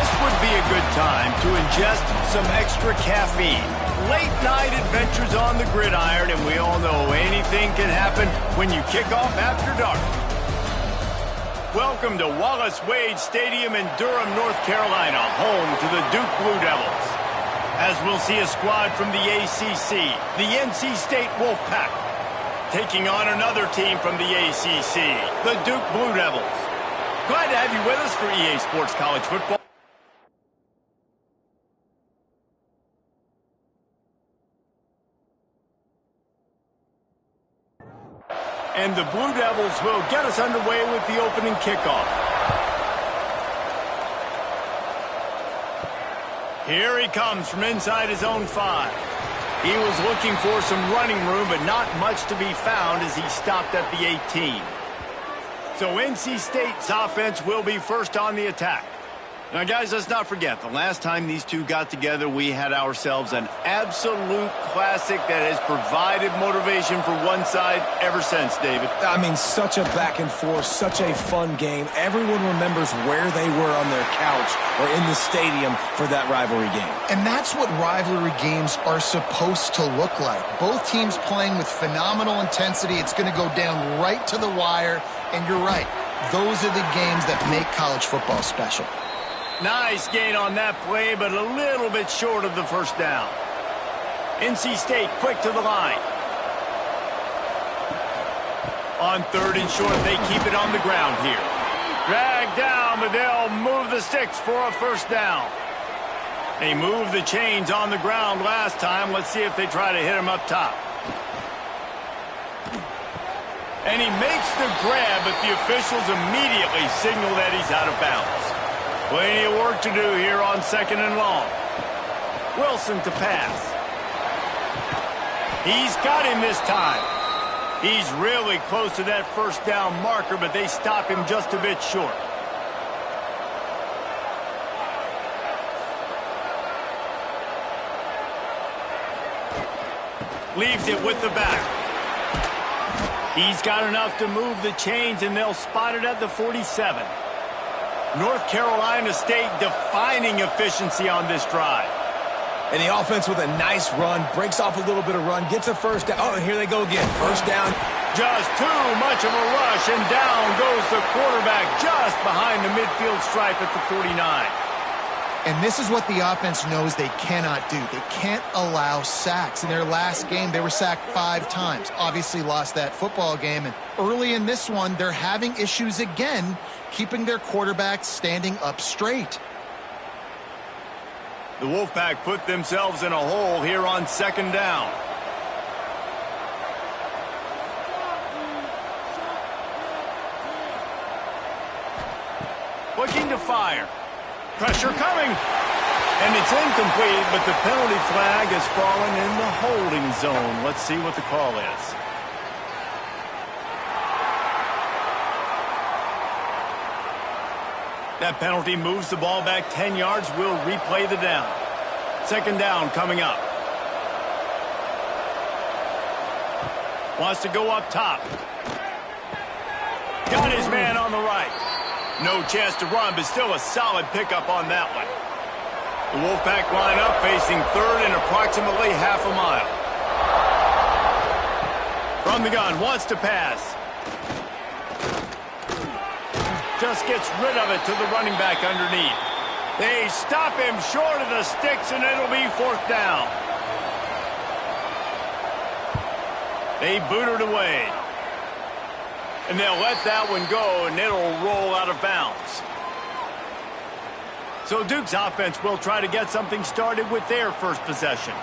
This would be a good time to ingest some extra caffeine. Late night adventures on the gridiron, and we all know anything can happen when you kick off after dark. Welcome to Wallace Wade Stadium in Durham, North Carolina, home to the Duke Blue Devils. As we'll see a squad from the ACC, the NC State Wolfpack, taking on another team from the ACC, the Duke Blue Devils. Glad to have you with us for EA Sports College Football. And the Blue Devils will get us underway with the opening kickoff. Here he comes from inside his own 5. He was looking for some running room, but not much to be found as he stopped at the 18. So NC State's offense will be first on the attack. Now, guys, let's not forget, the last time these two got together, we had ourselves an absolute classic that has provided motivation for one side ever since, David. I mean, such a back and forth, such a fun game. Everyone remembers where they were on their couch or in the stadium for that rivalry game. And that's what rivalry games are supposed to look like. Both teams playing with phenomenal intensity. It's going to go down right to the wire. And you're right, those are the games that make college football special. Nice gain on that play, but a little bit short of the first down. NC State quick to the line. On 3rd and short, they keep it on the ground here. Dragged down, but they'll move the sticks for a first down. They moved the chains on the ground last time. Let's see if they try to hit him up top. And he makes the grab, but the officials immediately signal that he's out of bounds. Plenty of work to do here on 2nd and long. Wilson to pass. He's got him this time. He's really close to that first down marker, but they stop him just a bit short. Leaves it with the back. He's got enough to move the chains, and they'll spot it at the 47. North Carolina State defining efficiency on this drive. And the offense with a nice run, breaks off a little bit of run, gets a first down. Oh, and here they go again. First down. Just too much of a rush, and down goes the quarterback just behind the midfield stripe at the 49. And this is what the offense knows they cannot do. They can't allow sacks. In their last game, they were sacked 5 times. Obviously lost that football game. And early in this one, they're having issues again, keeping their quarterback standing up straight. The Wolfpack put themselves in a hole here on 2nd down. Looking to fire. Pressure coming. And it's incomplete, but the penalty flag has fallen in the holding zone. Let's see what the call is. That penalty moves the ball back 10 yards. We'll replay the down. 2nd down coming up. Wants to go up top. Got his man on the right. No chance to run, but still a solid pickup on that one. The Wolfpack line up, facing 3rd and approximately half a mile. From the gun, wants to pass. Just gets rid of it to the running back underneath. They stop him short of the sticks, and it'll be 4th down. They boot it away. And they'll let that one go, and it'll roll out of bounds. So Duke's offense will try to get something started with their first possession.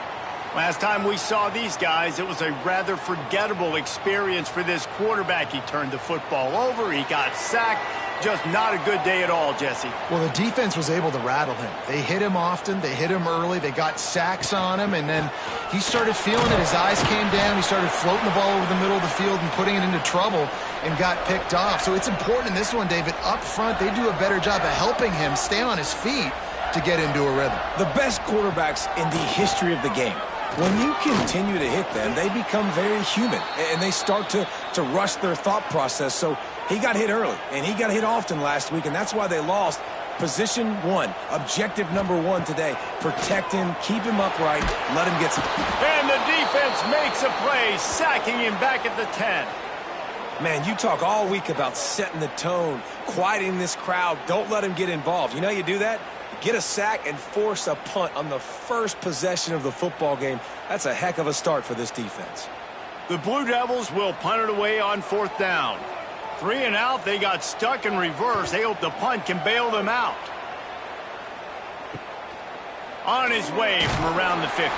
Last time we saw these guys, it was a rather forgettable experience for this quarterback. He turned the football over, he got sacked. Just not a good day at all, Jesse. Well, the defense was able to rattle him. They hit him often. They hit him early. They got sacks on him, and then he started feeling it. His eyes came down. He started floating the ball over the middle of the field and putting it into trouble and got picked off. So it's important in this one, David. Up front, they do a better job of helping him stay on his feet to get into a rhythm. The best quarterbacks in the history of the game, when you continue to hit them, they become very human, and they start to rush their thought process. So he got hit early, and he got hit often last week, and that's why they lost. Position one, objective number one today. Protect him, keep him upright, let him get some... And the defense makes a play, sacking him back at the 10. Man, you talk all week about setting the tone, quieting this crowd. Don't let him get involved. You know how you do that? Get a sack and force a punt on the first possession of the football game. That's a heck of a start for this defense. The Blue Devils will punt it away on 4th down. 3 and out, they got stuck in reverse. They hope the punt can bail them out. On his way from around the 50.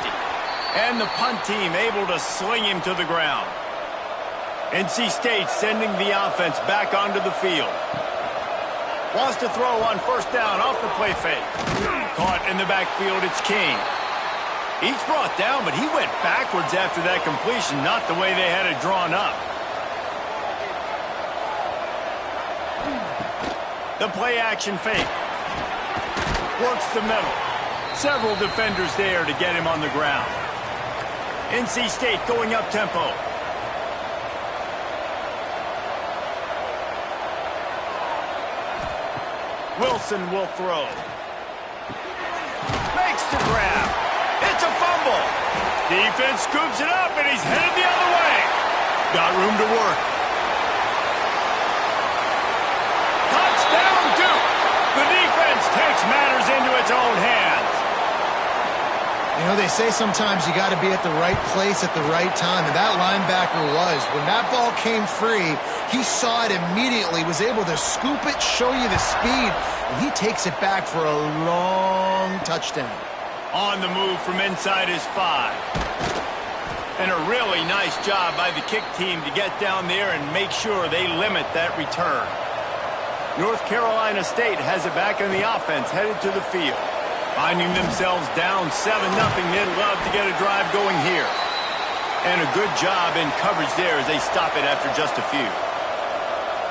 And the punt team able to sling him to the ground. NC State sending the offense back onto the field. Wants to throw on 1st down off the play fake. Caught in the backfield, it's King. He's brought down, but he went backwards after that completion, not the way they had it drawn up. The play action fake. Works the middle. Several defenders there to get him on the ground. NC State going up tempo. Wilson will throw. Makes the grab. It's a fumble. Defense scoops it up, and he's headed the other way. Got room to work. Touchdown, Duke. The defense takes matters into its own hands. You know, they say sometimes you got to be at the right place at the right time, and that linebacker was. When that ball came free, he saw it immediately, was able to scoop it, show you the speed, and he takes it back for a long touchdown. On the move from inside his 5. And a really nice job by the kick team to get down there and make sure they limit that return. North Carolina State has it back in the offense, headed to the field. Finding themselves down 7-0, they'd love to get a drive going here. And a good job in coverage there as they stop it after just a few.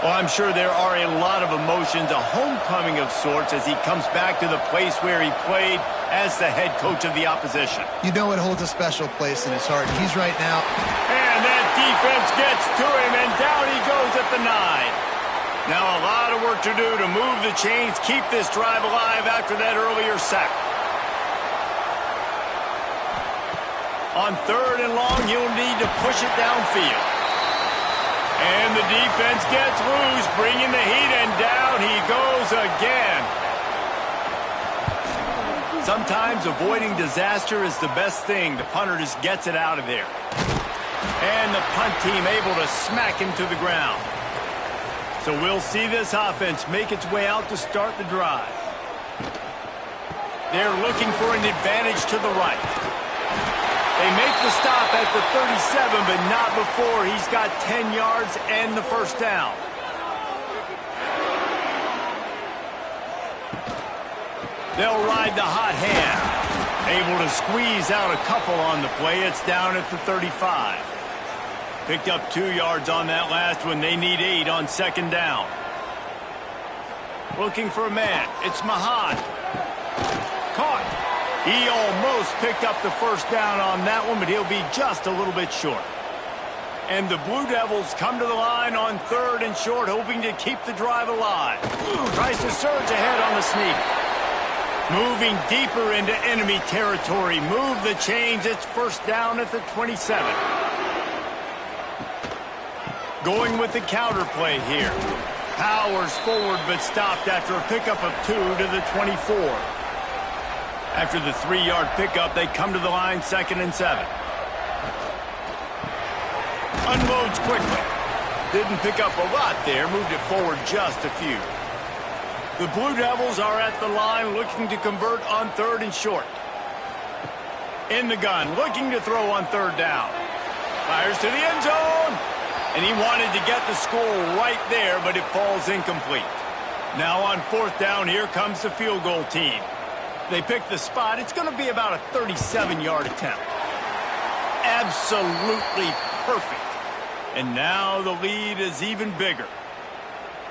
Well, I'm sure there are a lot of emotions, a homecoming of sorts as he comes back to the place where he played as the head coach of the opposition. You know it holds a special place in his heart. He's right now. And that defense gets to him, and down he goes at the 9. Now a lot of work to do to move the chains, keep this drive alive after that earlier sack. On 3rd and long, you'll need to push it downfield. And the defense gets loose, bringing the heat, and down he goes again. Sometimes avoiding disaster is the best thing. The punter just gets it out of there. And the punt team able to smack him to the ground. So we'll see this offense make its way out to start the drive. They're looking for an advantage to the right. They make the stop at the 37, but not before he's got 10 yards and the 1st down. They'll ride the hot hand. Able to squeeze out a couple on the play. It's down at the 35. Picked up 2 yards on that last one. They need 8 on 2nd down. Looking for a man. It's Mahan. Caught. He almost picked up the 1st down on that one, but he'll be just a little bit short. And the Blue Devils come to the line on 3rd and short, hoping to keep the drive alive. Tries to surge ahead on the sneak. Moving deeper into enemy territory. Move the chains. It's 1st down at the 27. Going with the counter play here. Powers forward, but stopped after a pickup of 2 to the 24. After the 3-yard pickup, they come to the line 2nd and 7. Unloads quickly. Didn't pick up a lot there, moved it forward just a few. The Blue Devils are at the line looking to convert on 3rd and short. In the gun, looking to throw on 3rd down. Fires to the end zone. And he wanted to get the score right there, but it falls incomplete. Now on 4th down, here comes the field goal team. They pick the spot. It's going to be about a 37-yard attempt. Absolutely perfect. And now the lead is even bigger.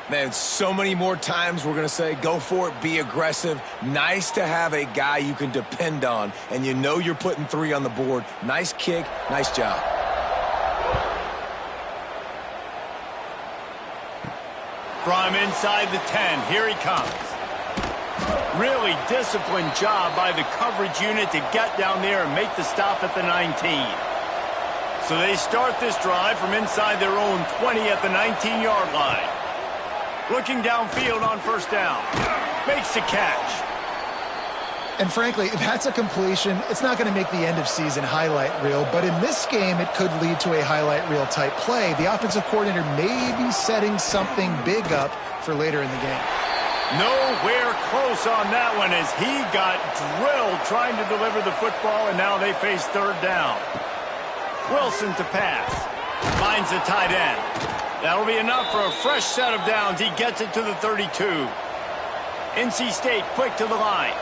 Man, so many more times we're going to say, go for it, be aggressive. Nice to have a guy you can depend on, and you know you're putting 3 on the board. Nice kick, nice job. From inside the 10, here he comes. Really disciplined job by the coverage unit to get down there and make the stop at the 19. So they start this drive from inside their own 20 at the 19-yard line. Looking downfield on first down. Makes the catch. And frankly, if that's a completion, it's not going to make the end-of-season highlight reel. But in this game, it could lead to a highlight reel type play. The offensive coordinator may be setting something big up for later in the game. Nowhere close on that one as he got drilled trying to deliver the football, and now they face third down. Wilson to pass. Finds the tight end. That'll be enough for a fresh set of downs. He gets it to the 32. NC State quick to the line.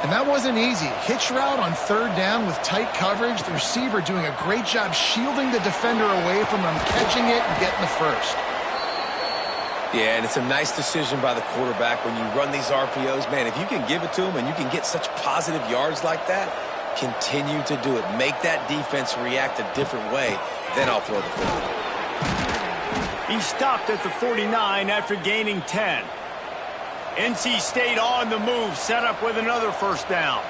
And that wasn't easy. Hitch route on third down with tight coverage. The receiver doing a great job shielding the defender away from him, catching it and getting the first. Yeah, and it's a nice decision by the quarterback when you run these RPOs. Man, if you can give it to him and you can get such positive yards like that, continue to do it. Make that defense react a different way. Then I'll throw the football. He stopped at the 49 after gaining 10. NC State on the move, set up with another first down.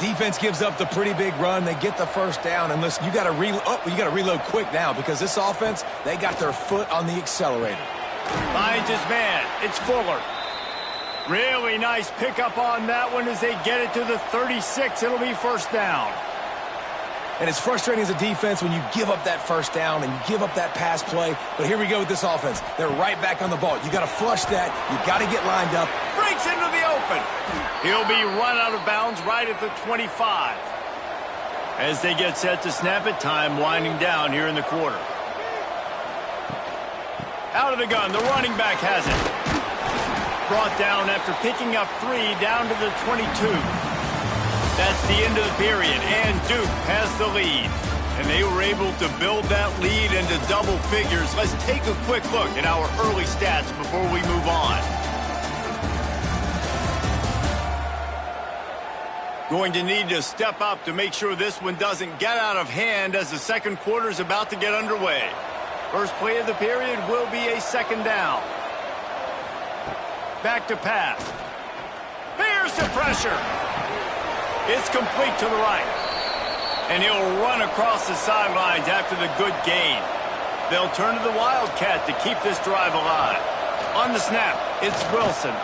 Defense gives up the pretty big run. They get the first down. And listen, you got to reload quick now because this offense, they got their foot on the accelerator. Finds his man. It's Fuller. Really nice pickup on that one as they get it to the 36. It'll be first down. And it's frustrating as a defense when you give up that first down and you give up that pass play. But here we go with this offense. They're right back on the ball. You got to flush that. You got to get lined up. Breaks into the open. He'll be run out of bounds right at the 25. As they get set to snap it, time winding down here in the quarter. Out of the gun, the running back has it. Brought down after picking up 3 down to the 22. That's the end of the period, and Duke has the lead. And they were able to build that lead into double figures. Let's take a quick look at our early stats before we move on. Going to need to step up to make sure this one doesn't get out of hand as the second quarter is about to get underway. First play of the period will be a second down. Back to pass. Here's the pressure. It's complete to the right. And he'll run across the sidelines after the good gain. They'll turn to the Wildcat to keep this drive alive. On the snap, it's Wilson.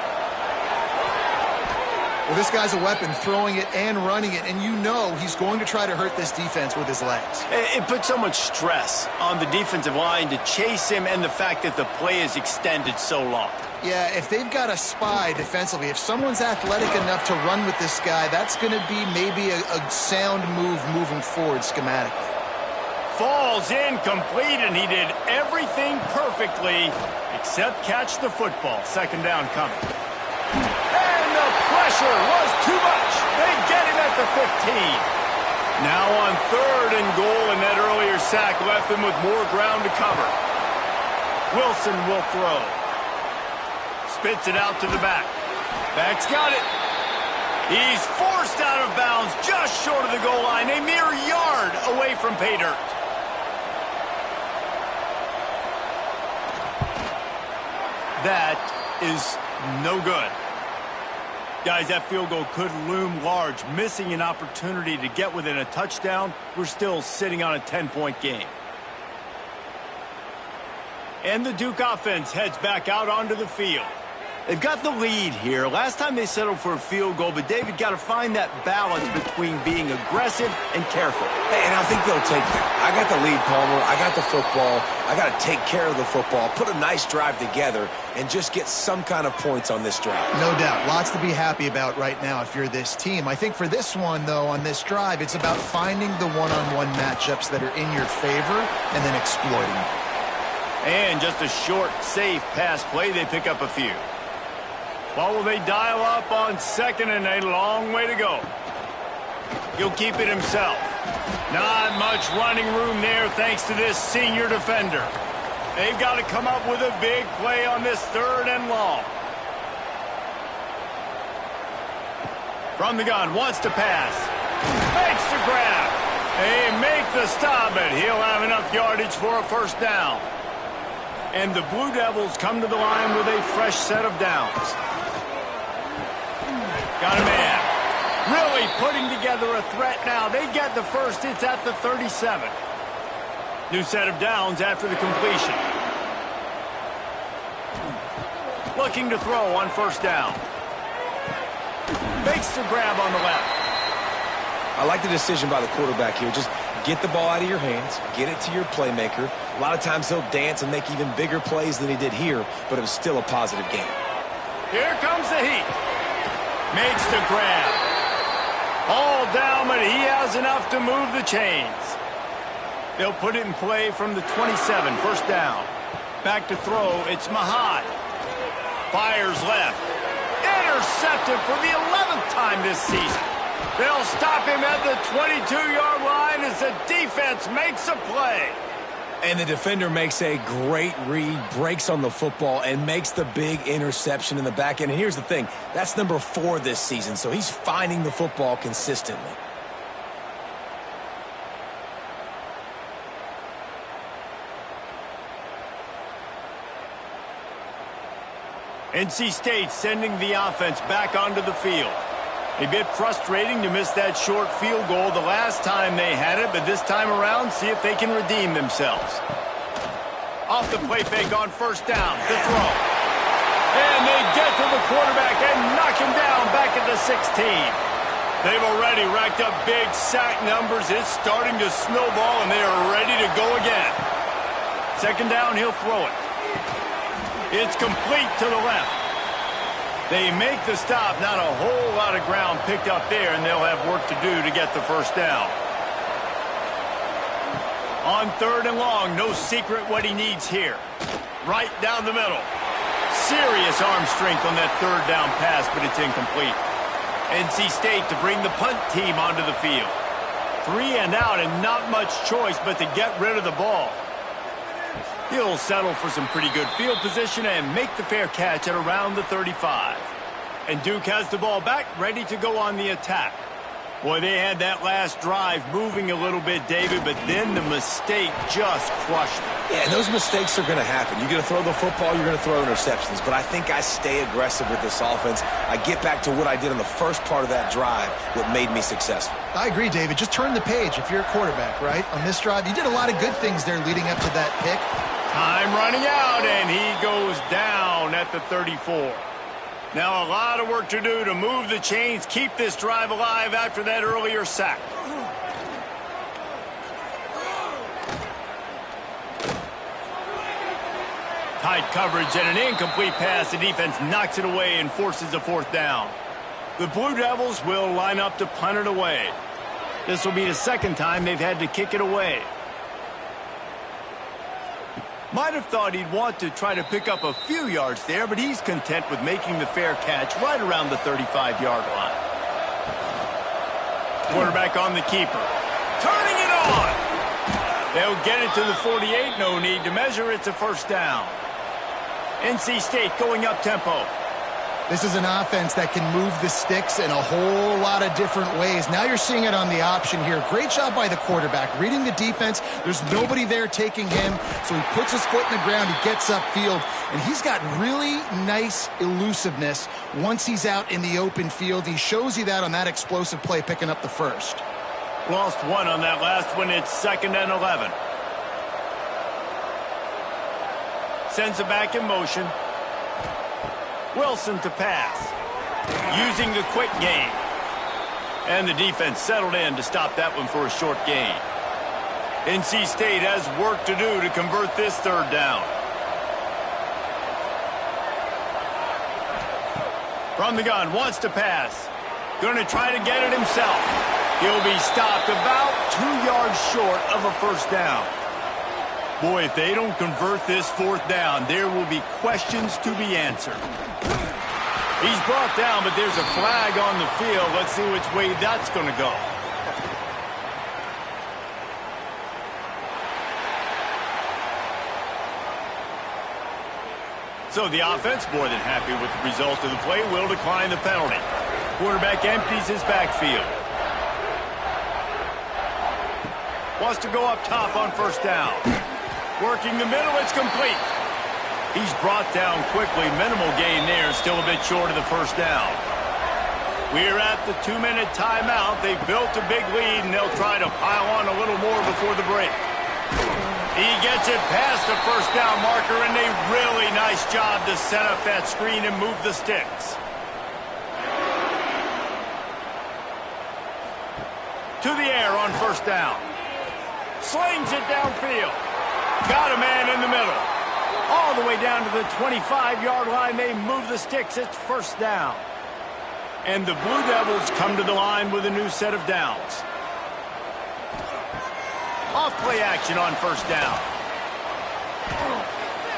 Well, this guy's a weapon, throwing it and running it, and you know he's going to try to hurt this defense with his legs. It puts so much stress on the defensive line to chase him and the fact that the play is extended so long. Yeah, if they've got a spy defensively, if someone's athletic enough to run with this guy, that's going to be maybe a sound move moving forward schematically. Falls incomplete, and he did everything perfectly except catch the football. Second down coming. And the pressure was too much. They get him at the 15. Now on third and goal, and that earlier sack left them with more ground to cover. Wilson will throw. Spits it out to the back. Back's got it. He's forced out of bounds just short of the goal line, a mere yard away from pay dirt. That is no good. Guys, that field goal could loom large. Missing an opportunity to get within a touchdown. We're still sitting on a 10-point game. And the Duke offense heads back out onto the field. They've got the lead here. Last time they settled for a field goal, but David got to find that balance between being aggressive and careful. And I think they'll take that. I got the lead, Palmer. I got the football. I got to take care of the football, put a nice drive together, and just get some kind of points on this drive. No doubt. Lots to be happy about right now if you're this team. I think for this one, though, on this drive, it's about finding the one-on-one matchups that are in your favor and then exploiting them. And just a short, safe pass play. They pick up a few. What will they dial up on second, and a long way to go? He'll keep it himself. Not much running room there thanks to this senior defender. They've got to come up with a big play on this third and long. From the gun, wants to pass. Makes the grab. They make the stop, but he'll have enough yardage for a first down. And the Blue Devils come to the line with a fresh set of downs. Got a man. Really putting together a threat now. They get the first. It's at the 37. New set of downs after the completion. Looking to throw on first down. Makes the grab on the left. I like the decision by the quarterback here. Just get the ball out of your hands, get it to your playmaker. A lot of times he'll dance and make even bigger plays than he did here, but it was still a positive game. Here comes the heat. Makes the grab. All down, but he has enough to move the chains. They'll put it in play from the 27, first down. Back to throw, it's Mahad. Fires left. Intercepted for the 11th time this season. They'll stop him at the 22-yard line as the defense makes a play. And the defender makes a great read, breaks on the football, and makes the big interception in the back end. And here's the thing, that's number 4 this season, so he's finding the football consistently. NC State sending the offense back onto the field. A bit frustrating to miss that short field goal the last time they had it, but this time around, see if they can redeem themselves. Off the play fake on first down, the throw. And they get to the quarterback and knock him down back at the 16. They've already racked up big sack numbers. It's starting to snowball, and they are ready to go again. Second down, he'll throw it. It's complete to the left. They make the stop. Not a whole lot of ground picked up there, and they'll have work to do to get the first down. On third and long, no secret what he needs here. Right down the middle. Serious arm strength on that third down pass, but it's incomplete. NC State to bring the punt team onto the field. 3 and out and not much choice but to get rid of the ball. He'll settle for some pretty good field position and make the fair catch at around the 35. And Duke has the ball back, ready to go on the attack. Boy, they had that last drive moving a little bit, David, but then the mistake just crushed them. Yeah, and those mistakes are going to happen. You're going to throw the football, you're going to throw interceptions. But I think I stay aggressive with this offense. I get back to what I did on the first part of that drive that made me successful. I agree, David. Just turn the page if you're a quarterback, right? On this drive, you did a lot of good things there leading up to that pick. Time running out, and he goes down at the 34. Now a lot of work to do to move the chains, keep this drive alive after that earlier sack. Tight coverage and an incomplete pass. The defense knocks it away and forces a fourth down. The Blue Devils will line up to punt it away. This will be the second time they've had to kick it away. Might have thought he'd want to try to pick up a few yards there, but he's content with making the fair catch right around the 35-yard line. Quarterback on the keeper. Turning it on! They'll get it to the 48. No need to measure. It's a first down. NC State going up tempo. This is an offense that can move the sticks in a whole lot of different ways. Now you're seeing it on the option here. Great job by the quarterback. Reading the defense, there's nobody there taking him, so he puts his foot in the ground, he gets upfield, and he's got really nice elusiveness once he's out in the open field. He shows you that on that explosive play, picking up the first. Lost one on that last one. It's 2nd and 11. Sends it back in motion. Wilson to pass. Using the quick game. And the defense settled in to stop that one for a short gain. NC State has work to do to convert this third down. From the gun, wants to pass. Going to try to get it himself. He'll be stopped about 2 yards short of a first down. Boy, if they don't convert this fourth down, there will be questions to be answered. He's brought down, but there's a flag on the field. Let's see which way that's going to go. So the offense, more than happy with the result of the play, will decline the penalty. Quarterback empties his backfield. Wants to go up top on first down. Working the middle, it's complete. He's brought down quickly. Minimal gain there, still a bit short of the first down. We're at the 2-minute timeout. They've built a big lead, and they'll try to pile on a little more before the break. He gets it past the first down marker, and a really nice job to set up that screen and move the sticks. To the air on first down. Slings it downfield. Got a man in the middle. All the way down to the 25-yard line. They move the sticks. It's first down. And the Blue Devils come to the line with a new set of downs. Off-play action on first down.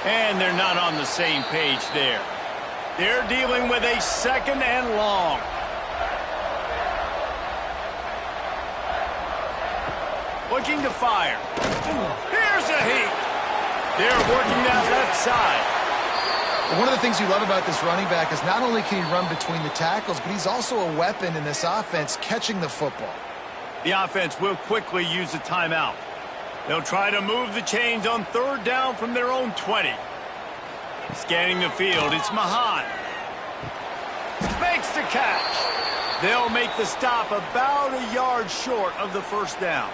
And they're not on the same page there. They're dealing with a second and long. Looking to fire. Here's a heat. They're working that left side. One of the things you love about this running back is not only can he run between the tackles, but he's also a weapon in this offense catching the football. The offense will quickly use a timeout. They'll try to move the chains on third down from their own 20. Scanning the field, it's Mahan. Makes the catch. They'll make the stop about a yard short of the first down.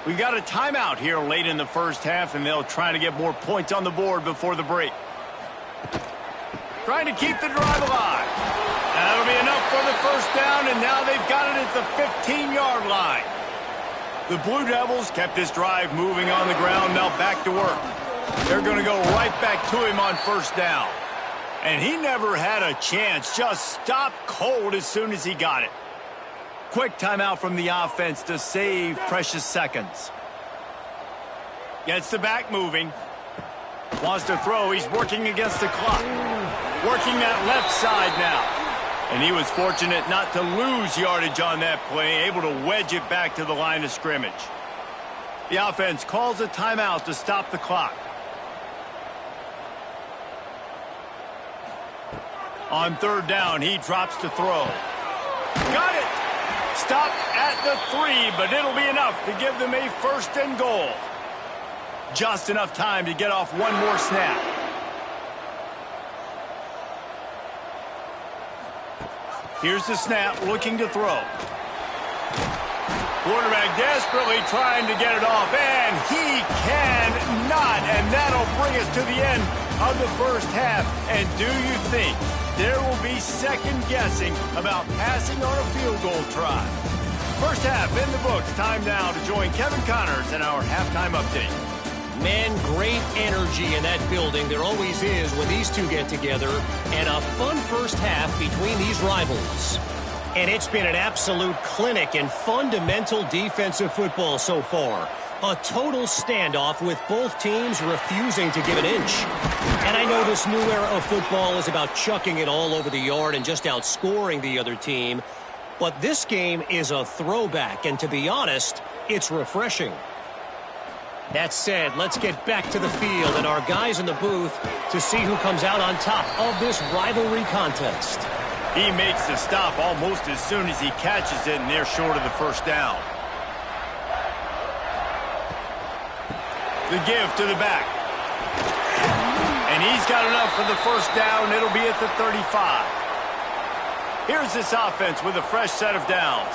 We've got a timeout here late in the first half, and they'll try to get more points on the board before the break. Trying to keep the drive alive. That'll be enough for the first down, and now they've got it at the 15-yard line. The Blue Devils kept this drive moving on the ground, now back to work. They're going to go right back to him on first down. And he never had a chance, just stopped cold as soon as he got it. Quick timeout from the offense to save precious seconds. Gets the back moving. Wants to throw. He's working against the clock. Working that left side now. And he was fortunate not to lose yardage on that play, able to wedge it back to the line of scrimmage. The offense calls a timeout to stop the clock. On third down, he drops to throw. Got it! Stopped at the 3, but it'll be enough to give them a first and goal. Just enough time to get off one more snap. Here's the snap, looking to throw. Quarterback desperately trying to get it off, and he cannot, and that'll bring us to the end of the first half. And do you think there will be second guessing about passing on a field goal try? First half in the books. Time now to join Kevin Connors in our halftime update. Man, great energy in that building. There always is when these two get together. And a fun first half between these rivals. And it's been an absolute clinic in fundamental defensive football so far. A total standoff with both teams refusing to give an inch. And I know this new era of football is about chucking it all over the yard and just outscoring the other team. But this game is a throwback, and to be honest, it's refreshing. That said, let's get back to the field and our guys in the booth to see who comes out on top of this rivalry contest. He makes the stop almost as soon as he catches it, and they're short of the first down. The give to the back. And he's got enough for the first down. It'll be at the 35. Here's this offense with a fresh set of downs.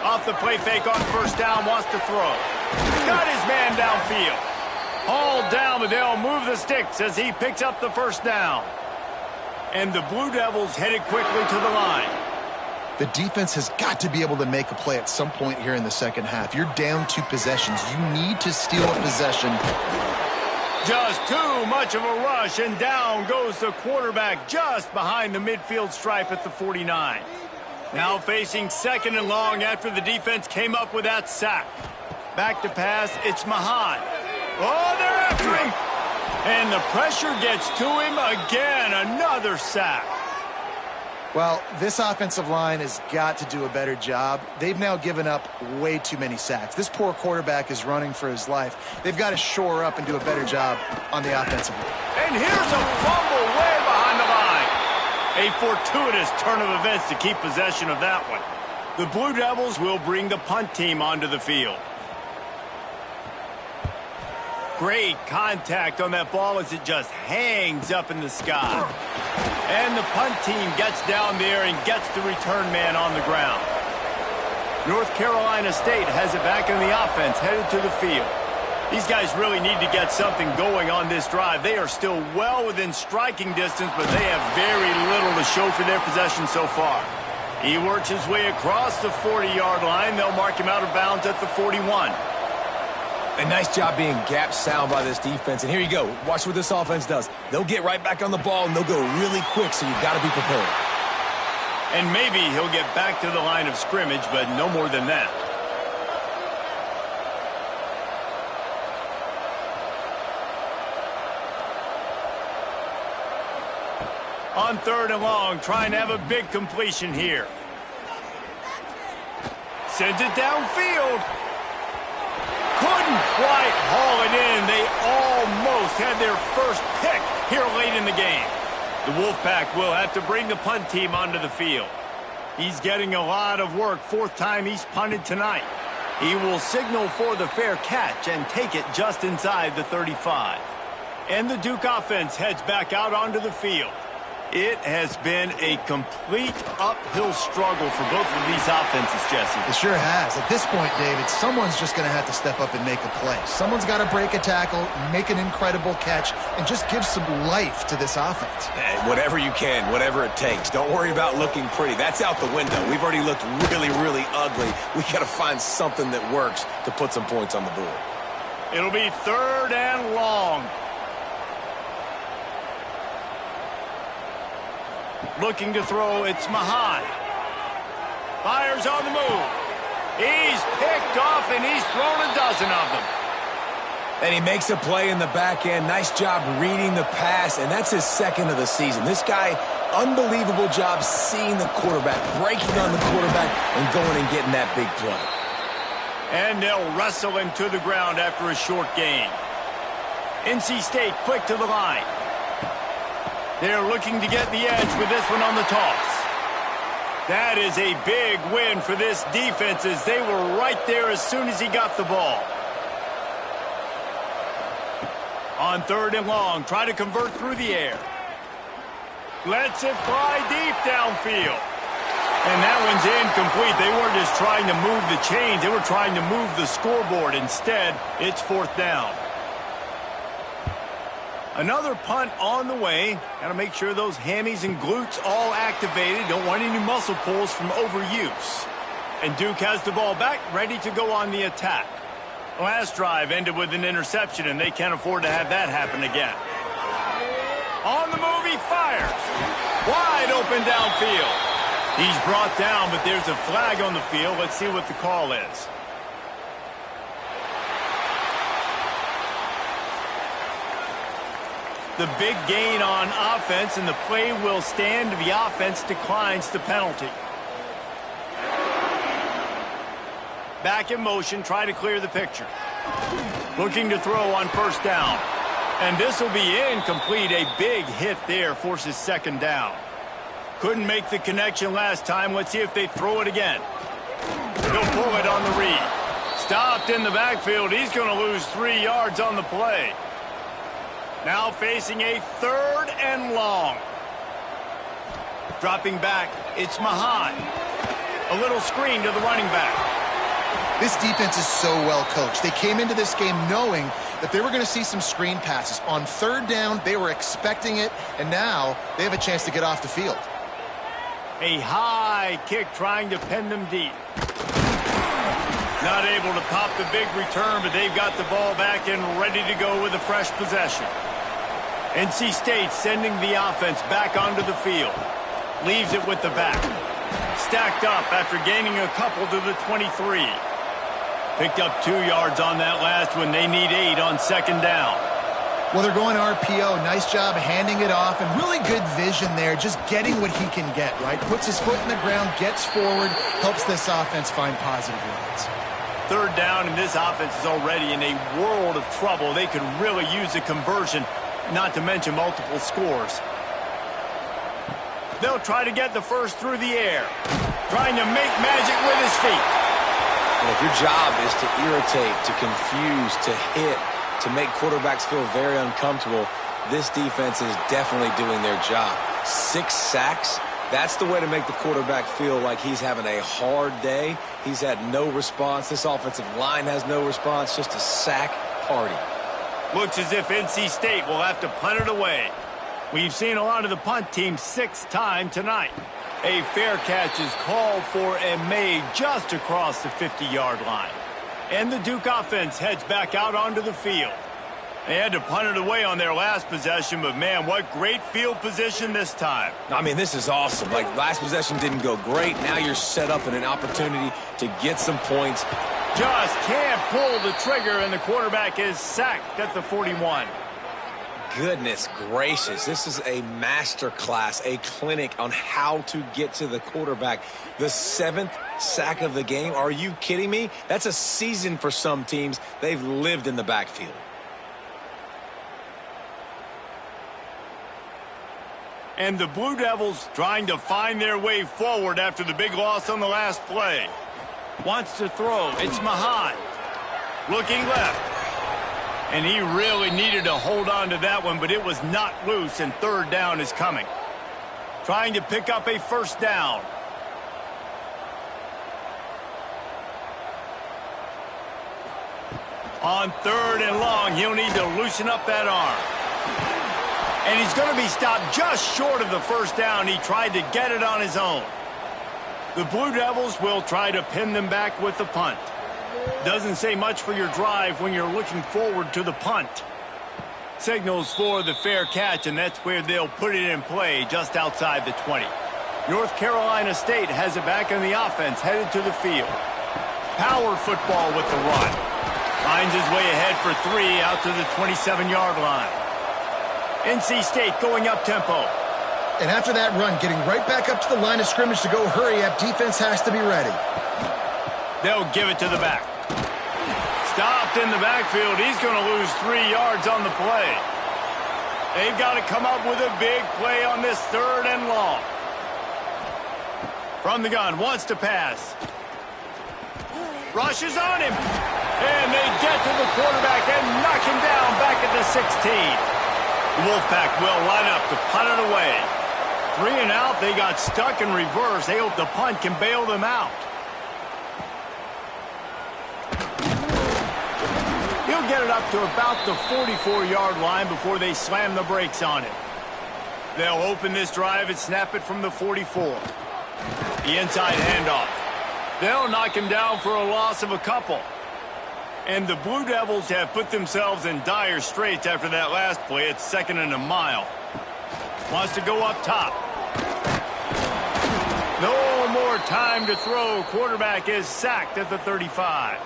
Off the play fake on first down, wants to throw. Got his man downfield. Hauled down, but they'll move the sticks as he picks up the first down. And the Blue Devils headed quickly to the line. The defense has got to be able to make a play at some point here in the second half. You're down 2 possessions. You need to steal a possession. Just too much of a rush, and down goes the quarterback just behind the midfield stripe at the 49. Now facing second and long after the defense came up with that sack. Back to pass, it's Mahan. Oh, they're after him! And the pressure gets to him again. Another sack. Well, this offensive line has got to do a better job. They've now given up way too many sacks. This poor quarterback is running for his life. They've got to shore up and do a better job on the offensive line. And here's a fumble way behind the line. A fortuitous turn of events to keep possession of that one. The Blue Devils will bring the punt team onto the field. Great contact on that ball as it just hangs up in the sky. And the punt team gets down there and gets the return man on the ground. North Carolina State has it back in the offense, headed to the field. These guys really need to get something going on this drive. They are still well within striking distance, but they have very little to show for their possession so far. He works his way across the 40-yard line. They'll mark him out of bounds at the 41. A nice job being gap sound by this defense. And here you go. Watch what this offense does. They'll get right back on the ball, and they'll go really quick, so you've got to be prepared. And maybe he'll get back to the line of scrimmage, but no more than that. On 3rd and long, trying to have a big completion here. Sends it downfield. Couldn't quite haul it in. They almost had their first pick here late in the game. The Wolfpack will have to bring the punt team onto the field. He's getting a lot of work. 4th time he's punted tonight. He will signal for the fair catch and take it just inside the 35. And the Duke offense heads back out onto the field. It has been a complete uphill struggle for both of these offenses, Jesse. It sure has. At this point, David, someone's just going to have to step up and make a play. Someone's got to break a tackle, make an incredible catch, and just give some life to this offense. Whatever you can, whatever it takes. Don't worry about looking pretty. That's out the window. We've already looked really, really ugly. We got to find something that works to put some points on the board. It'll be 3rd and long. Looking to throw, it's Mahan. Fires on the move. He's picked off, and he's thrown a dozen of them. And he makes a play in the back end. Nice job reading the pass, and that's his 2nd of the season. This guy, unbelievable job seeing the quarterback, breaking on the quarterback, and going and getting that big play. And they'll wrestle him to the ground after a short gain. NC State quick to the line. They're looking to get the edge with this one on the toss. That is a big win for this defense as they were right there as soon as he got the ball. On 3rd and long, try to convert through the air. Lets it fly deep downfield. And that one's incomplete. They weren't just trying to move the chains. They were trying to move the scoreboard. Instead, it's 4th down. Another punt on the way. Got to make sure those hammies and glutes all activated. Don't want any muscle pulls from overuse. And Duke has the ball back, ready to go on the attack. Last drive ended with an interception, and they can't afford to have that happen again. On the move, he fires. Wide open downfield. He's brought down, but there's a flag on the field. Let's see what the call is. The big gain on offense, and the play will stand. The offense declines the penalty. Back in motion, try to clear the picture. Looking to throw on 1st down. And this will be incomplete. A big hit there forces 2nd down. Couldn't make the connection last time. Let's see if they throw it again. He'll pull it on the read. Stopped in the backfield. He's going to lose 3 yards on the play. Now facing a 3rd and long. Dropping back, it's Mahan. A little screen to the running back. This defense is so well coached. They came into this game knowing that they were going to see some screen passes. On 3rd down, they were expecting it, and now they have a chance to get off the field. A high kick trying to pin them deep. Not able to pop the big return, but they've got the ball back and ready to go with a fresh possession. NC State sending the offense back onto the field. Leaves it with the back. Stacked up after gaining a couple to the 23. Picked up 2 yards on that last one. They need 8 on 2nd down. Well, they're going RPO. Nice job handing it off, and really good vision there, just getting what he can get, right? Puts his foot in the ground, gets forward, helps this offense find positive yards. 3rd down, and this offense is already in a world of trouble. They could really use a conversion, not to mention multiple scores. They'll try to get the first through the air. Trying to make magic with his feet. And if your job is to irritate, to confuse, to hit, to make quarterbacks feel very uncomfortable, this defense is definitely doing their job. 6 sacks. That's the way to make the quarterback feel like he's having a hard day. He's had no response. This offensive line has no response. Just a sack party. Looks as if NC State will have to punt it away. We've seen a lot of the punt team 6 times tonight. A fair catch is called for and made just across the 50-yard line. And the Duke offense heads back out onto the field. They had to punt it away on their last possession, but man, what great field position this time. I mean, this is awesome. Like, last possession didn't go great. Now you're set up in an opportunity to get some points. Just can't pull the trigger, and the quarterback is sacked at the 41. Goodness gracious. This is a master class, a clinic on how to get to the quarterback. The 7th sack of the game. Are you kidding me? That's a season for some teams. They've lived in the backfield. And the Blue Devils trying to find their way forward after the big loss on the last play. Wants to throw. It's Mahan. Looking left. And he really needed to hold on to that one, but it was not loose, and 3rd down is coming. Trying to pick up a 1st down. On 3rd and long, he'll need to loosen up that arm. And he's going to be stopped just short of the 1st down. He tried to get it on his own. The Blue Devils will try to pin them back with the punt. Doesn't say much for your drive when you're looking forward to the punt. Signals for the fair catch, and that's where they'll put it in play just outside the 20. North Carolina State has it back in the offense, headed to the field. Power football with the run. Finds his way ahead for 3 out to the 27-yard line. NC State going up tempo. And after that run, getting right back up to the line of scrimmage to go hurry up, defense has to be ready. They'll give it to the back. Stopped in the backfield. He's going to lose 3 yards on the play. They've got to come up with a big play on this 3rd and long. From the gun, wants to pass. Rushes on him. And they get to the quarterback and knock him down back at the 16. The Wolfpack will line up to punt it away. 3 and out. They got stuck in reverse. They hope the punt can bail them out. He'll get it up to about the 44-yard line before they slam the brakes on him. They'll open this drive and snap it from the 44. The inside handoff. They'll knock him down for a loss of a couple. And the Blue Devils have put themselves in dire straits after that last play. It's 2nd and a mile. Wants to go up top. No more time to throw. Quarterback is sacked at the 35.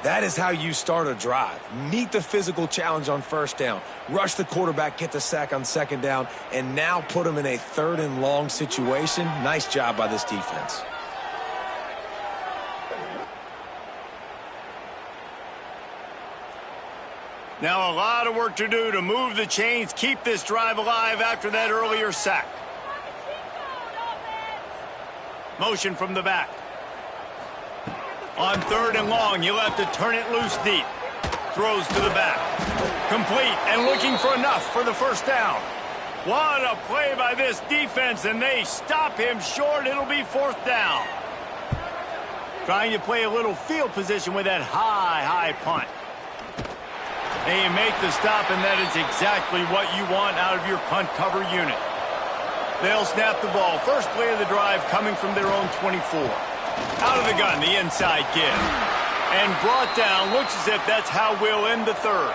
That is how you start a drive. Meet the physical challenge on 1st down. Rush the quarterback, get the sack on 2nd down, and now put him in a 3rd and long situation. Nice job by this defense. Now a lot of work to do to move the chains, keep this drive alive after that earlier sack. Motion from the back. On 3rd and long, you'll have to turn it loose deep. Throws to the back. Complete and looking for enough for the 1st down. What a play by this defense, and they stop him short. It'll be 4th down. Trying to play a little field position with that high punt. They make the stop, and that is exactly what you want out of your punt cover unit. They'll snap the ball. First play of the drive coming from their own 24. Out of the gun, the inside give. And brought down. Looks as if that's how we'll end the 3rd.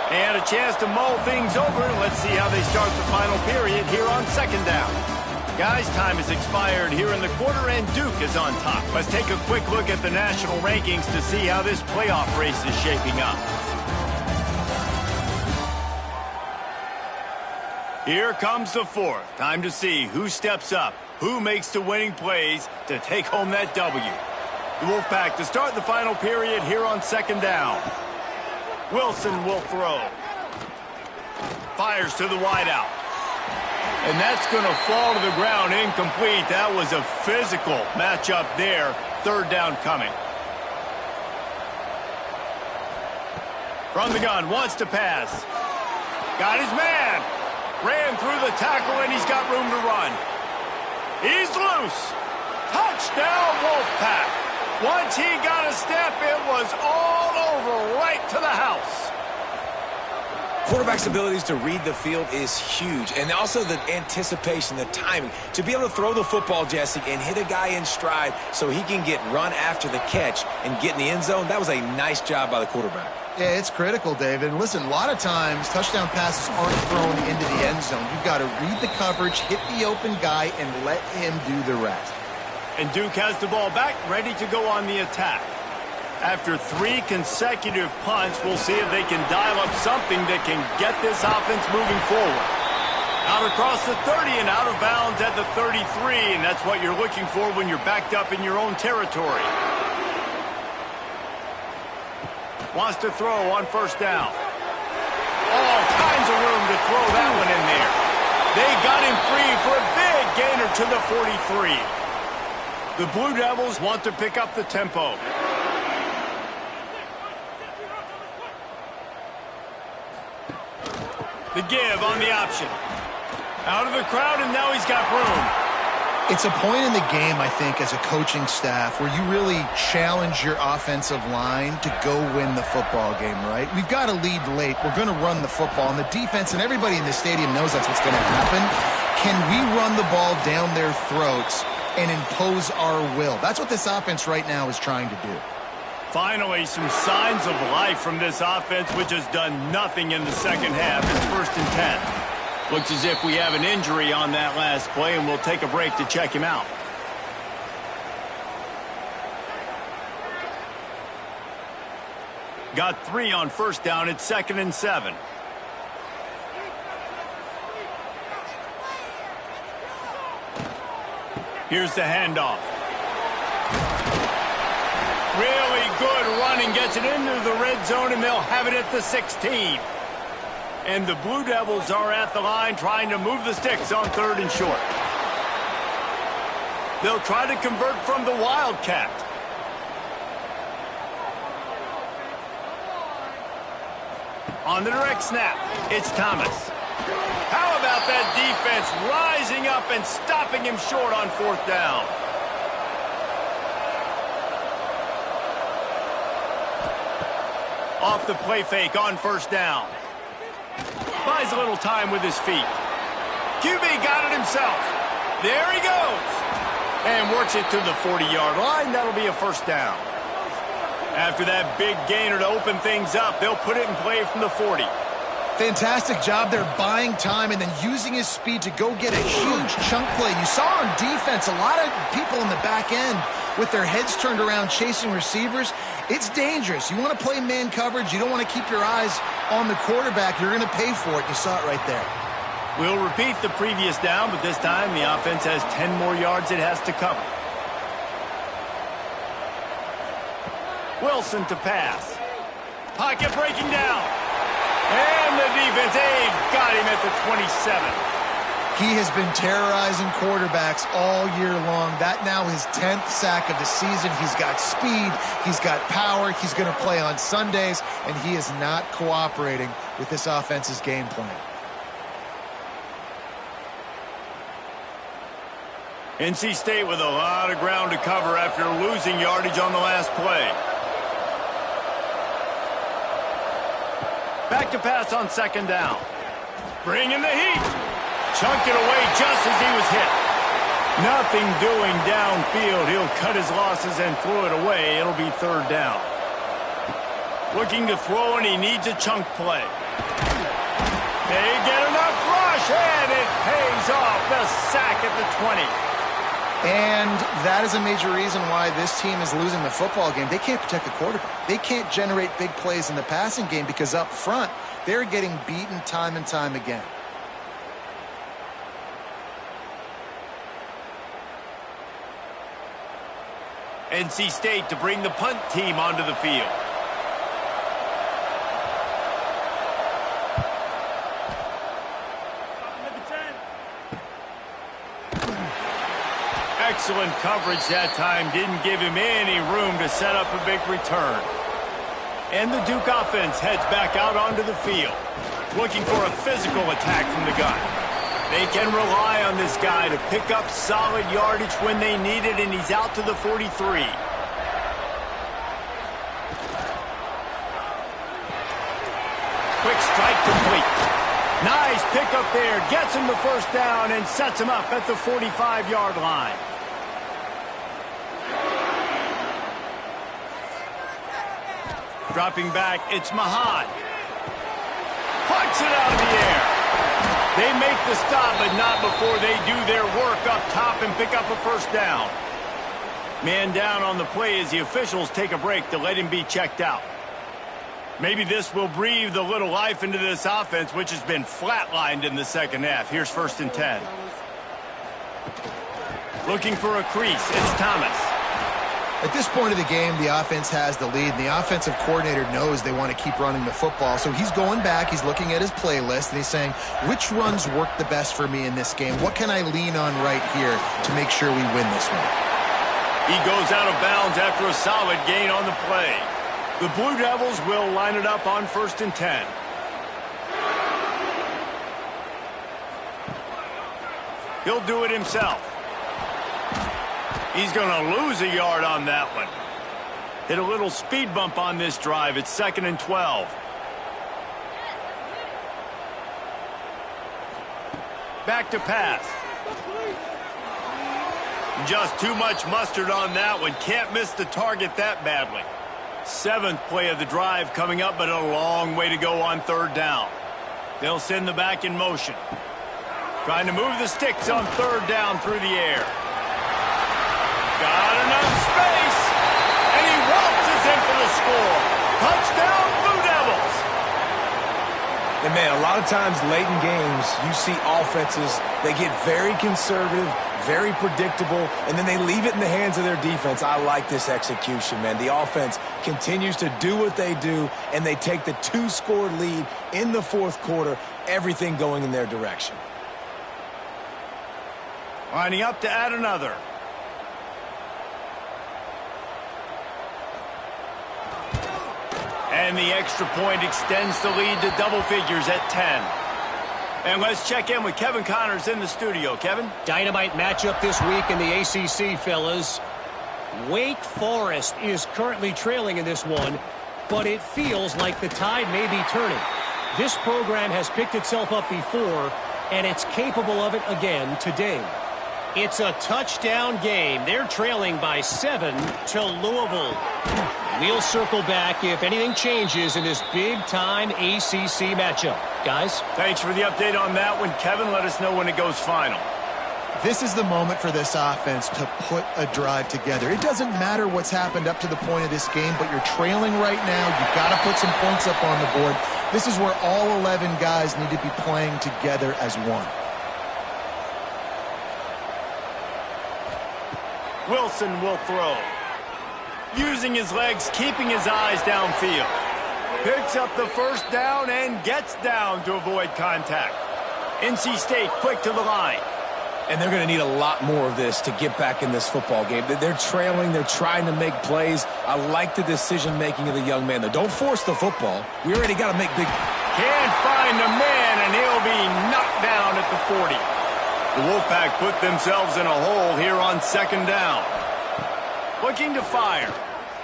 And a chance to mull things over. Let's see how they start the final period here on 2nd down. Guys, time has expired here in the quarter, and Duke is on top. Let's take a quick look at the national rankings to see how this playoff race is shaping up. Here comes the 4th. Time to see who steps up, who makes the winning plays to take home that W. The Wolfpack to start the final period here on 2nd down. Wilson will throw. Fires to the wideout. And that's going to fall to the ground incomplete. That was a physical matchup there. 3rd down coming. From the gun, wants to pass. Got his man. Ran through the tackle, and he's got room to run. He's loose. Touchdown, Wolfpack. Once he got a step, it was all over, right to the house. Quarterback's abilities to read the field is huge, and also the anticipation, the timing. To be able to throw the football, Jesse, and hit a guy in stride so he can get run after the catch and get in the end zone, that was a nice job by the quarterback. Yeah, it's critical, David. And listen, a lot of times touchdown passes aren't thrown into the end zone. You've got to read the coverage, hit the open guy, and let him do the rest. And Duke has the ball back, ready to go on the attack. After 3 consecutive punts, we'll see if they can dial up something that can get this offense moving forward. Out across the 30 and out of bounds at the 33, and that's what you're looking for when you're backed up in your own territory. Wants to throw on first down. All kinds of room to throw that one in there. They got him free for a big gainer to the 43. The Blue Devils want to pick up the tempo. The give on the option. Out of the crowd, and now he's got room. It's a point in the game, I think, as a coaching staff where you really challenge your offensive line to go win the football game, right? We've got to lead late. We're going to run the football. And the defense and everybody in the stadium knows that's what's going to happen. Can we run the ball down their throats and impose our will? That's what this offense right now is trying to do. Finally, some signs of life from this offense, which has done nothing in the second half. It's 1st and 10. Looks as if we have an injury on that last play, and we'll take a break to check him out. Got 3 on first down. It's 2nd and 7. Here's the handoff. Really good running, gets it into the red zone, and they'll have it at the 16. And the Blue Devils are at the line trying to move the sticks on 3rd and short. They'll try to convert from the Wildcat. On the direct snap, it's Thomas. How about that defense rising up and stopping him short on 4th down? Off the play fake on 1st down. Buys a little time with his feet. QB got it himself. There he goes. And works it to the 40-yard line. That'll be a 1st down. After that big gainer to open things up, they'll put it in play from the 40. Fantastic job there buying time and then using his speed to go get a huge chunk play. You saw on defense a lot of people in the back end with their heads turned around chasing receivers. It's dangerous. You want to play man coverage. You don't want to keep your eyes on the quarterback. You're going to pay for it. You saw it right there. We'll repeat the previous down, but this time the offense has 10 more yards it has to cover. Wilson to pass. Pocket breaking down. And the defense, got him at the 27. He has been terrorizing quarterbacks all year long. That now his 10th sack of the season. He's got speed. He's got power. He's going to play on Sundays, and he is not cooperating with this offense's game plan. NC State with a lot of ground to cover after losing yardage on the last play. Back to pass on 2nd down. Bringing the heat. Chunked it away just as he was hit. Nothing doing downfield. He'll cut his losses and throw it away. It'll be 3rd down. Looking to throw, and he needs a chunk play. They get enough rush, and it pays off. The sack at the 20. And that is a major reason why this team is losing the football game. They can't protect the quarterback. They can't generate big plays in the passing game because up front, they're getting beaten time and time again. NC State to bring the punt team onto the field. Excellent coverage that time. Didn't give him any room to set up a big return. And the Duke offense heads back out onto the field. Looking for a physical attack from the gun. They can rely on this guy to pick up solid yardage when they need it, and he's out to the 43. Quick strike complete. Nice pickup there. Gets him the first down and sets him up at the 45-yard line. Dropping back, it's Mahad. Punts it out of the air. They make the stop, but not before they do their work up top and pick up a first down. Man down on the play as the officials take a break to let him be checked out. Maybe this will breathe a little life into this offense, which has been flatlined in the second half. Here's 1st and 10. Looking for a crease, it's Thomas. At this point of the game, the offense has the lead, and the offensive coordinator knows they want to keep running the football. So he's going back, he's looking at his playlist, and he's saying, which runs work the best for me in this game? What can I lean on right here to make sure we win this one? He goes out of bounds after a solid gain on the play. The Blue Devils will line it up on 1st and 10. He'll do it himself. He's going to lose a yard on that one. Hit a little speed bump on this drive. It's 2nd and 12. Back to pass. Just too much mustard on that one. Can't miss the target that badly. 7th play of the drive coming up, but a long way to go on 3rd down. They'll send the back in motion. Trying to move the sticks on 3rd down through the air. Got enough space, and he waltzes in for the score. Touchdown, Blue Devils. And, man, a lot of times late in games, you see offenses, they get very conservative, very predictable, and then they leave it in the hands of their defense. I like this execution, man. The offense continues to do what they do, and they take the 2-score lead in the 4th quarter, everything going in their direction. Lining up to add another. And the extra point extends the lead to double figures at 10. And let's check in with Kevin Connors in the studio. Kevin? Dynamite matchup this week in the ACC, fellas. Wake Forest is currently trailing in this one, but it feels like the tide may be turning. This program has picked itself up before, and it's capable of it again today. It's a touchdown game. They're trailing by 7 to Louisville. We'll circle back if anything changes in this big-time ACC matchup. Guys? Thanks for the update on that one. Kevin, let us know when it goes final. This is the moment for this offense to put a drive together. It doesn't matter what's happened up to the point of this game, but you're trailing right now. You've got to put some points up on the board. This is where all 11 guys need to be playing together as one. Wilson will throw. Using his legs, keeping his eyes downfield. Picks up the first down and gets down to avoid contact. NC State quick to the line. And they're going to need a lot more of this to get back in this football game. They're trailing. They're trying to make plays. I like the decision-making of the young man, though. Don't force the football. We already got to make big... Can't find a man, and he'll be knocked down at the 40. The Wolfpack put themselves in a hole here on 2nd down. Looking to fire.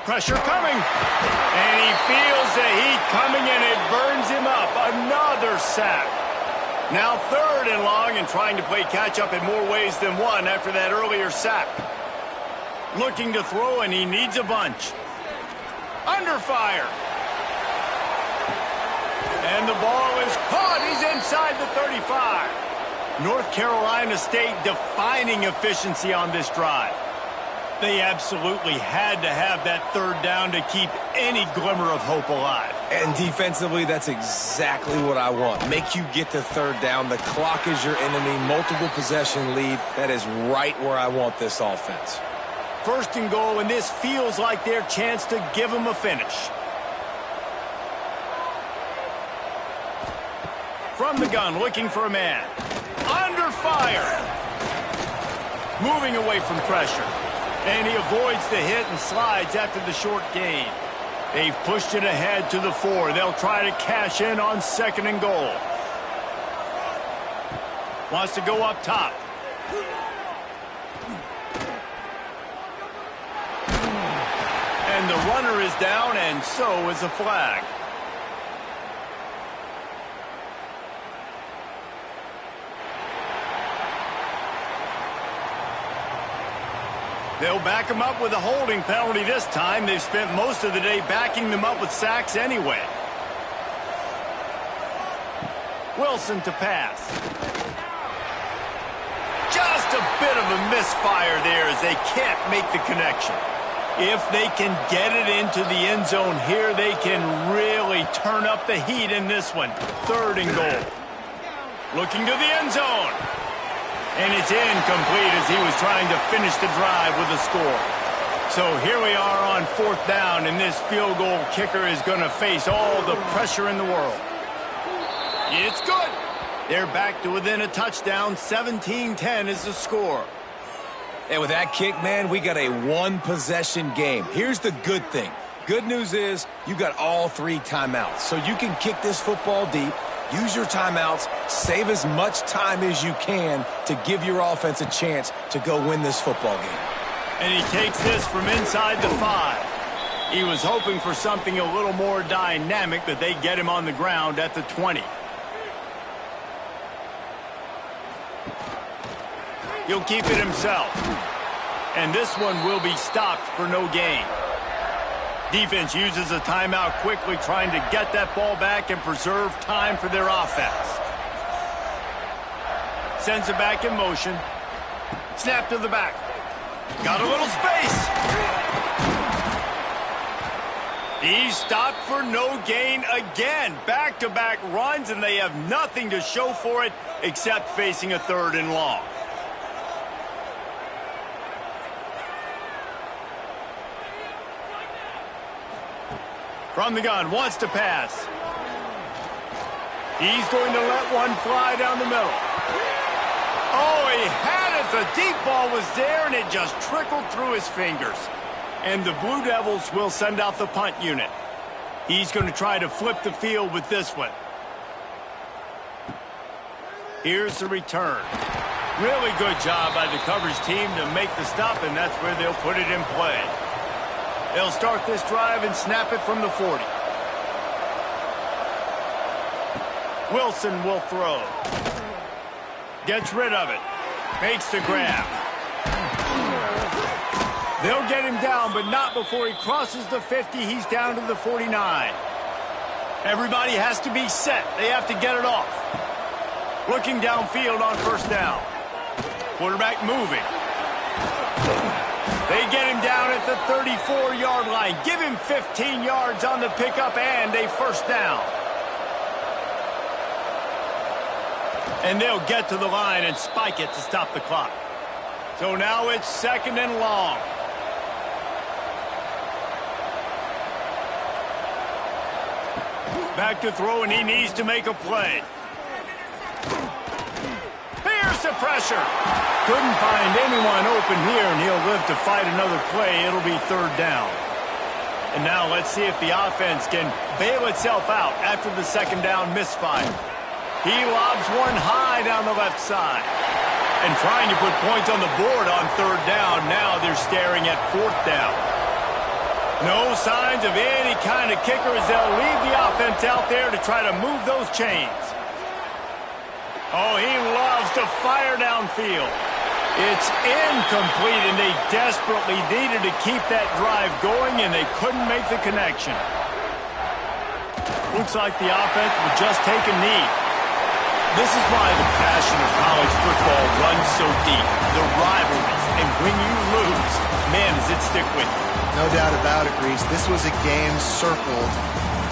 Pressure coming. And he feels the heat coming, and it burns him up. Another sack. Now 3rd and long, and trying to play catch-up in more ways than one after that earlier sack. Looking to throw, and he needs a bunch. Under fire. And the ball is caught. He's inside the 35. North Carolina State defining efficiency on this drive. They absolutely had to have that 3rd down to keep any glimmer of hope alive. And defensively, that's exactly what I want. Make you get to 3rd down. The clock is your enemy. Multiple possession lead. That is right where I want this offense. 1st and goal, and this feels like their chance to give them a finish. From the gun, looking for a man. Under fire. Moving away from pressure. And he avoids the hit and slides after the short gain. They've pushed it ahead to the 4. They'll try to cash in on 2nd and goal. Wants to go up top. And the runner is down, and so is a flag. They'll back him up with a holding penalty this time. They've spent most of the day backing them up with sacks anyway. Wilson to pass. Just a bit of a misfire there as they can't make the connection. If they can get it into the end zone here, they can really turn up the heat in this one. 3rd and goal. Looking to the end zone. And it's incomplete as he was trying to finish the drive with a score. So here we are on 4th down, and this field goal kicker is going to face all the pressure in the world. It's good. They're back to within a touchdown. 17-10 is the score. And with that kick, man, we got a one-possession game. Here's the good thing. Good news is you got all 3 timeouts, so you can kick this football deep. Use your timeouts, save as much time as you can to give your offense a chance to go win this football game. And he takes this from inside the 5. He was hoping for something a little more dynamic, but they get him on the ground at the 20. He'll keep it himself. And this one will be stopped for no gain. Defense uses a timeout quickly, trying to get that ball back and preserve time for their offense. Sends it back in motion. Snap to the back. Got a little space. He's stopped for no gain again. Back-to-back runs, and they have nothing to show for it except facing a 3rd and long. From the gun, wants to pass. He's going to let one fly down the middle. Oh, he had it. The deep ball was there, and it just trickled through his fingers. And the Blue Devils will send out the punt unit. He's going to try to flip the field with this one. Here's the return. Really good job by the coverage team to make the stop, and that's where they'll put it in play. They'll start this drive and snap it from the 40. Wilson will throw. Gets rid of it. Makes the grab. They'll get him down, but not before he crosses the 50. He's down to the 49. Everybody has to be set. They have to get it off. Looking downfield on 1st down. Quarterback moving. They get him down at the 34-yard line. Give him 15 yards on the pickup and a 1st down. And they'll get to the line and spike it to stop the clock. So now it's 2nd and long. Back to throw, and he needs to make a play. Here's the pressure. Couldn't find anyone open here, and he'll live to fight another play. It'll be 3rd down. And now let's see if the offense can bail itself out after the 2nd down misfire. He lobs one high down the left side. And trying to put points on the board on 3rd down. Now they're staring at 4th down. No signs of any kind of kicker as they'll leave the offense out there to try to move those chains. Oh, he loves to fire downfield. It's incomplete, and they desperately needed to keep that drive going, and they couldn't make the connection. Looks like the offense will just take a knee. This is why the passion of college football runs so deep. The rivalries, and when you lose, man, does it stick with you. No doubt about it, Reese. This was a game circled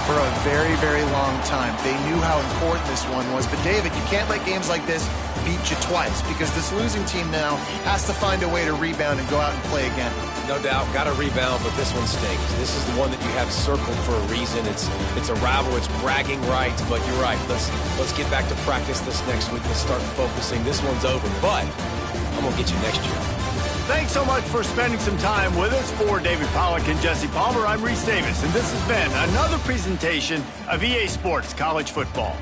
for a very, very long time. They knew how important this one was. But, David, you can't let games like this beat you twice, because this losing team now has to find a way to rebound and go out and play again. No doubt, got to rebound, but this one stinks. This is the one that you have circled for a reason. It's a rival, it's bragging rights, but you're right. Let's get back to practice this next week. Let's start focusing. This one's over, but I'm going to get you next year. Thanks so much for spending some time with us. For David Pollack and Jesse Palmer, I'm Reese Davis, and this has been another presentation of EA Sports College Football.